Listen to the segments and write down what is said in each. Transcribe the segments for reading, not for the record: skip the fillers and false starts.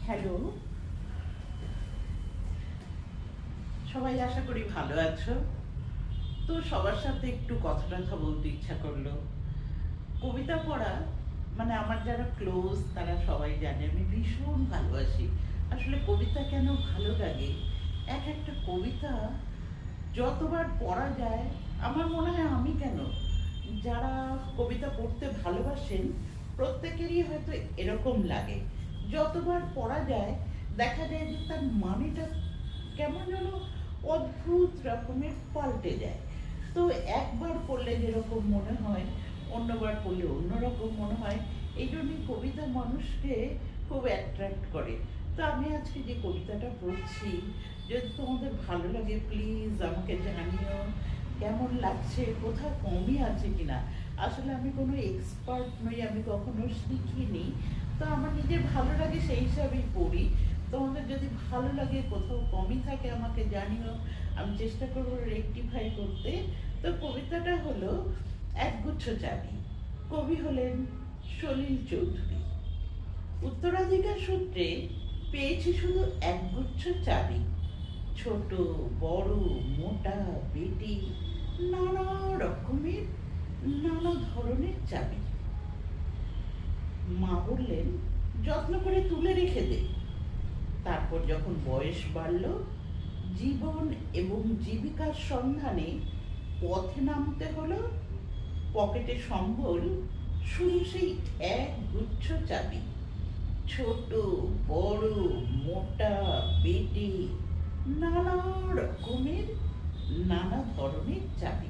Hello, সবাই আশা করি ভালো আছো। তো সবার সাথে একটু কথা বলতে ইচ্ছা করলো। কবিতা পড়া মানে আমার যারা ক্লোজ তারা সবাই জানে আমি ভীষণ ভালোবাসি। আসলে কবিতা কেন ভালো লাগে, এক একটা কবিতা যতবার পড়া যায় আমার মনে হয় আমি কেন, যারা কবিতা পড়তে ভালোবাসেন প্রত্যেকেরই হয়তো এরকম লাগে। যতবার পড়া যায় দেখা যায় যে তার মানেটা কেমন যেন অদ্ভুত রকমের পাল্টে যায়। তো একবার পড়লে যেরকম মনে হয় অন্যবার পড়লে অন্যরকম মনে হয়। এই জন্যই কবিতা মানুষকে খুব অ্যাট্রাক্ট করে। তো আমি আজকে যে কবিতাটা পড়ছি, যদি তোমাদের ভালো লাগে প্লিজ আমাকে জানিও কেমন লাগছে, কোথাও কমই আছে কিনা। আসলে আমি কোনো এক্সপার্ট নই, আমি কখনো শিখিনি। তো আমার নিজের ভালো লাগে সেই হিসাবেই পড়ি। তোমাদের যদি ভালো লাগে কোথাও কমই থাকে আমাকে জানিও, আমি চেষ্টা করবো রেকটিফাই করতে। তো কবিতাটা হলো একগুচ্ছ চাবি। কবি হলেন সলিল চৌধুরী। উত্তরাধিকার সূত্রে পেয়েছি শুধু একগুচ্ছ চাবি, ছোট বড় মোটা বেটি, নানা রকমের নানা ধরনের চাবি। মা বললেন যত্ন করে তুলে রেখে দে। তারপর যখন বয়স বাড়ল, জীবন এবং জীবিকার সন্ধানে পথে নামতে হলো, পকেটে সম্বল শুধু সেই এক গুচ্ছ চাবি, ছোট বড় মোটা বেটে, নানা রকমের নানা ধরনের চাবি।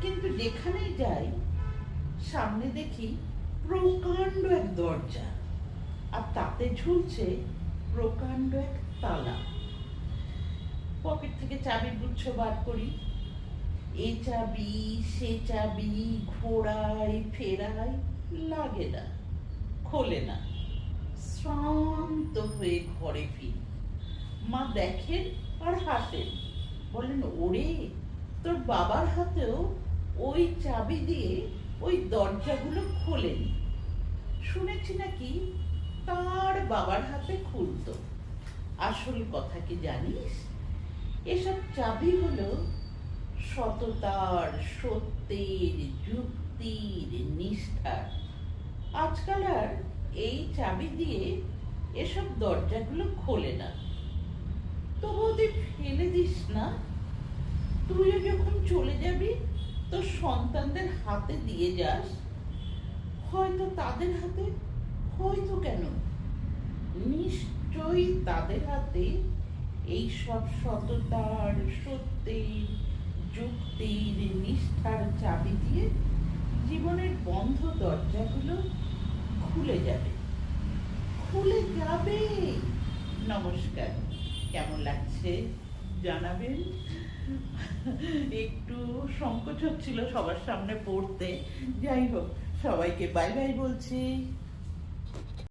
কিন্তু যেখানেই যাই সামনে দেখি প্রকাণ্ড এক দরজা, আর তাতে ঝুলছে প্রকাণ্ড এক তালা। পকেট থেকে চাবির গুচ্ছ বার করি, এ চাবি সে চাবি ঘোরাই ফেরাই, লাগে না, খোলে না। শ্রান্ত হয়ে ঘরে ফিরি। মা দেখেন আর হাসেন, বলেন ওরে তোর বাবার হাতেও ওই চাবি দিয়ে ওই দরজাগুলো খোলেনি। শুনেছি নাকি তার বাবার হাতে খুলতো। আসল কথা কি জানিস, এসব চাবি হলো সততার, সত্যের, যুক্তির, নিষ্ঠার। আজকাল আর এই চাবি দিয়ে এসব দরজাগুলো খোলে না। তবু তুই ফেলে দিস না, তুইও যখন চলে যাবি তোর সন্তানদের হাতে দিয়ে যাস। হয়তো তাদের হাতে, হয়তো কেন নিশ্চয়ই তাদের হাতে এই সব সততার, সত্যের, যুক্তির, নিষ্ঠার চাবি দিয়ে জীবনের বন্ধ দরজাগুলো খুলে যাবে, খুলে যাবে। নমস্কার, কেমন লাগছে জানাবেন। একটু সংকোচ হচ্ছিল সবার সামনে পড়তে, যাই হোক সবাইকে বাই বাই বলছি।